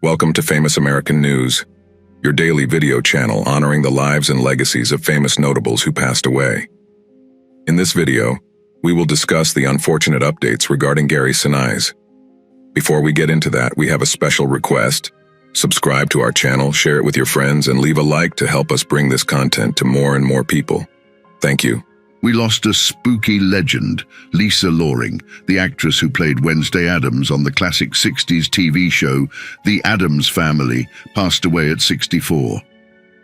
Welcome to Famous American News, your daily video channel honoring the lives and legacies of famous notables who passed away. In this video, we will discuss the unfortunate updates regarding Gary Sinise. Before we get into that, we have a special request. Subscribe to our channel, share it with your friends, and leave a like to help us bring this content to more and more people. Thank you. We lost a spooky legend, Lisa Loring, the actress who played Wednesday Addams on the classic 60s TV show The Addams Family, passed away at 64.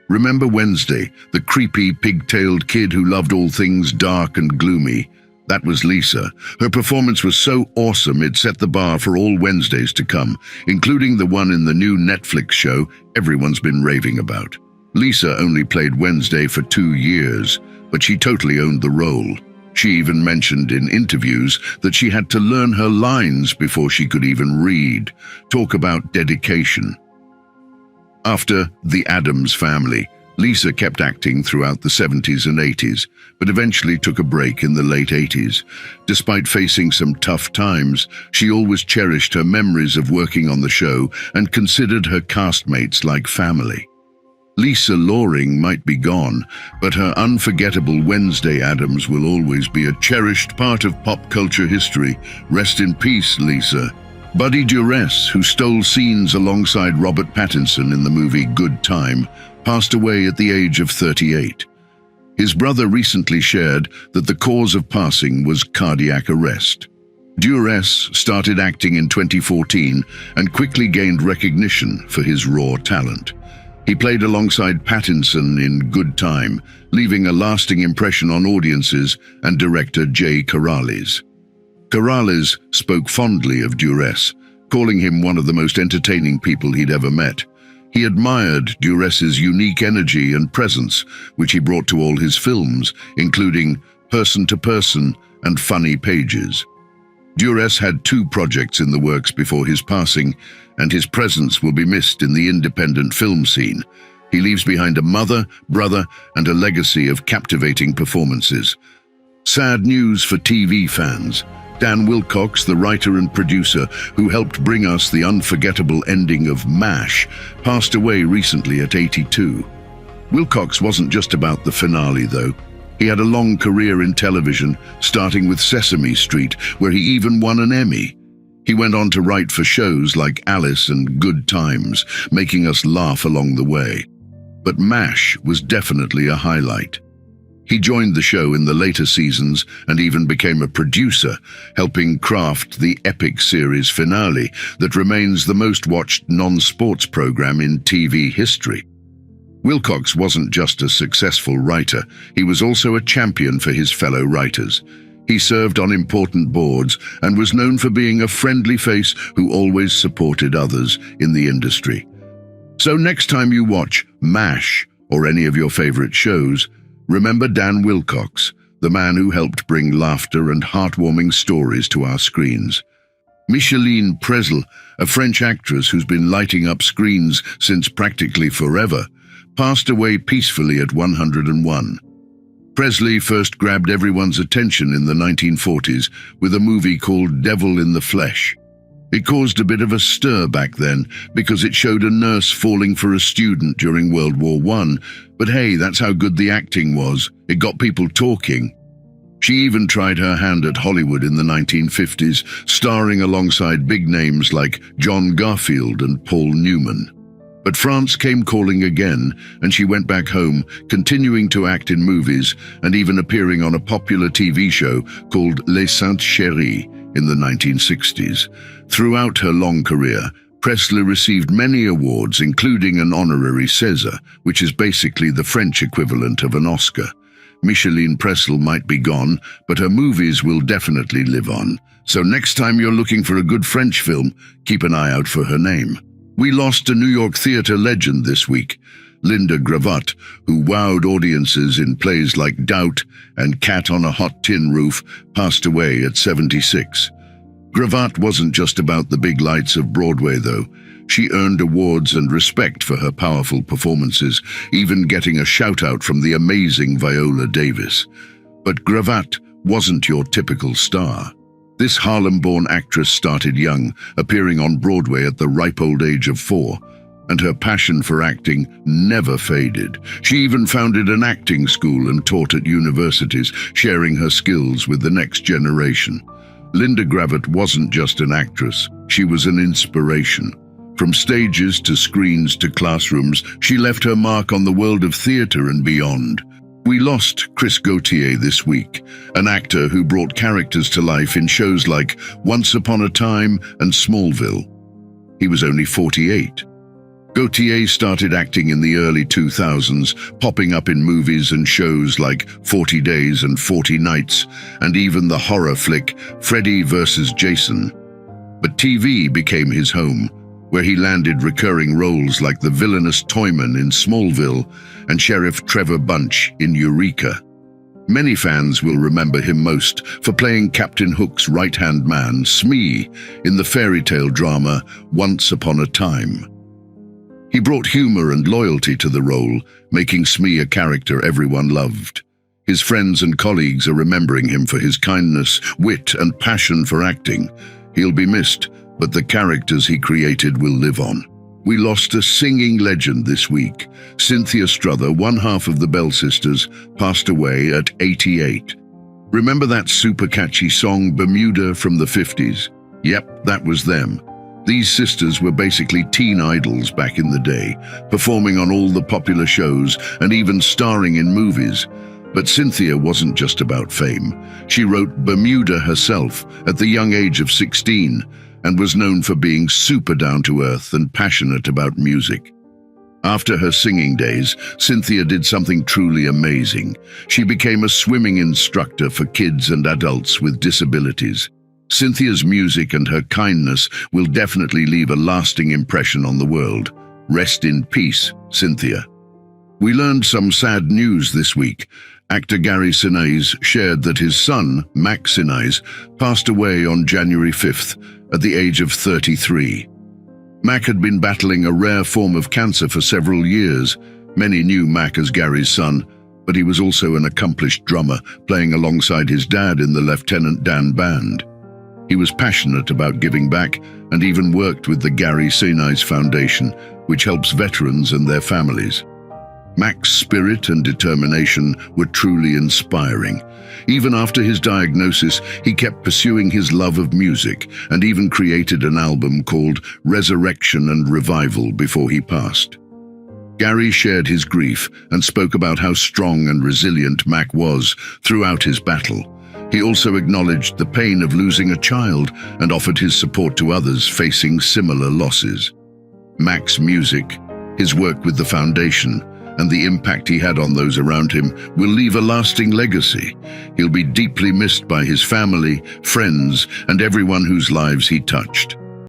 Remember Wednesday, the creepy, pig-tailed kid who loved all things dark and gloomy? That was Lisa. Her performance was so awesome it set the bar for all Wednesdays to come, including the one in the new Netflix show everyone's been raving about. Lisa only played Wednesday for 2 years, but she totally owned the role. She even mentioned in interviews that she had to learn her lines before she could even read. Talk about dedication. After The Addams Family, Lisa kept acting throughout the 70s and 80s, but eventually took a break in the late 80s. Despite facing some tough times, she always cherished her memories of working on the show and considered her castmates like family. Lisa Loring might be gone, but her unforgettable Wednesday Addams will always be a cherished part of pop culture history. Rest in peace, Lisa. Buddy Duress, who stole scenes alongside Robert Pattinson in the movie Good Time, passed away at the age of 38. His brother recently shared that the cause of passing was cardiac arrest. Duress started acting in 2014 and quickly gained recognition for his raw talent. He played alongside Pattinson in Good Time, leaving a lasting impression on audiences and director Jay Corrales. Corrales spoke fondly of Duress, calling him one of the most entertaining people he'd ever met. He admired Duress's unique energy and presence, which he brought to all his films, including Person to Person and Funny Pages. Duress had 2 projects in the works before his passing, and his presence will be missed in the independent film scene. He leaves behind a mother, brother, and a legacy of captivating performances. Sad news for TV fans. Dan Wilcox, the writer and producer who helped bring us the unforgettable ending of MASH, passed away recently at 82. Wilcox wasn't just about the finale, though. He had a long career in television, starting with Sesame Street, where he even won an Emmy. He went on to write for shows like Alice and Good Times, making us laugh along the way. But MASH was definitely a highlight. He joined the show in the later seasons and even became a producer, helping craft the epic series finale that remains the most watched non-sports program in TV history. Wilcox wasn't just a successful writer, he was also a champion for his fellow writers. He served on important boards and was known for being a friendly face who always supported others in the industry. So next time you watch MASH or any of your favorite shows, remember Dan Wilcox, the man who helped bring laughter and heartwarming stories to our screens. Micheline Prezel, a French actress who's been lighting up screens since practically forever, passed away peacefully at 101. Presley first grabbed everyone's attention in the 1940s with a movie called Devil in the Flesh. It caused a bit of a stir back then because it showed a nurse falling for a student during World War I, but hey, that's how good the acting was. It got people talking. She even tried her hand at Hollywood in the 1950s, starring alongside big names like John Garfield and Paul Newman. But France came calling again, and she went back home, continuing to act in movies and even appearing on a popular TV show called Les Saintes Chéries in the 1960s. Throughout her long career, Presley received many awards, including an honorary César, which is basically the French equivalent of an Oscar. Micheline Prezel might be gone, but her movies will definitely live on. So next time you're looking for a good French film, keep an eye out for her name. We lost a New York theater legend this week, Linda Gravatt, who wowed audiences in plays like Doubt and Cat on a Hot Tin Roof, passed away at 76. Gravatt wasn't just about the big lights of Broadway, though. She earned awards and respect for her powerful performances, even getting a shout-out from the amazing Viola Davis. But Gravatt wasn't your typical star. This Harlem-born actress started young, appearing on Broadway at the ripe old age of 4, and her passion for acting never faded. She even founded an acting school and taught at universities, sharing her skills with the next generation. Linda Gravett wasn't just an actress, she was an inspiration. From stages to screens to classrooms, she left her mark on the world of theatre and beyond. We lost Chris Gaultier this week, an actor who brought characters to life in shows like Once Upon a Time and Smallville. He was only 48. Gaultier started acting in the early 2000s, popping up in movies and shows like 40 Days and 40 Nights, and even the horror flick Freddy vs. Jason. But TV became his home, where he landed recurring roles like the villainous Toyman in Smallville and Sheriff Trevor Bunch in Eureka. Many fans will remember him most for playing Captain Hook's right-hand man, Smee, in the fairy tale drama Once Upon a Time. He brought humor and loyalty to the role, making Smee a character everyone loved. His friends and colleagues are remembering him for his kindness, wit, and passion for acting. He'll be missed, but the characters he created will live on. We lost a singing legend this week. Cynthia Strother, one half of the Bell Sisters, passed away at 88. Remember that super catchy song Bermuda from the 50s? Yep, that was them. These sisters were basically teen idols back in the day, performing on all the popular shows and even starring in movies. But Cynthia wasn't just about fame. She wrote Bermuda herself at the young age of 16 and was known for being super down-to-earth and passionate about music. After her singing days, Cynthia did something truly amazing. She became a swimming instructor for kids and adults with disabilities. Cynthia's music and her kindness will definitely leave a lasting impression on the world. Rest in peace, Cynthia. We learned some sad news this week. Actor Gary Sinise shared that his son, Max Sinise, passed away on January 5th at the age of 33. Mac had been battling a rare form of cancer for several years. Many knew Mac as Gary's son, but he was also an accomplished drummer, playing alongside his dad in the Lieutenant Dan Band. He was passionate about giving back and even worked with the Gary Sinise Foundation, which helps veterans and their families. Mac's spirit and determination were truly inspiring. Even after his diagnosis, he kept pursuing his love of music and even created an album called Resurrection and Revival before he passed. Gary shared his grief and spoke about how strong and resilient Mac was throughout his battle. He also acknowledged the pain of losing a child and offered his support to others facing similar losses. Mac's music, his work with the foundation, and the impact he had on those around him will leave a lasting legacy. He'll be deeply missed by his family, friends, and everyone whose lives he touched.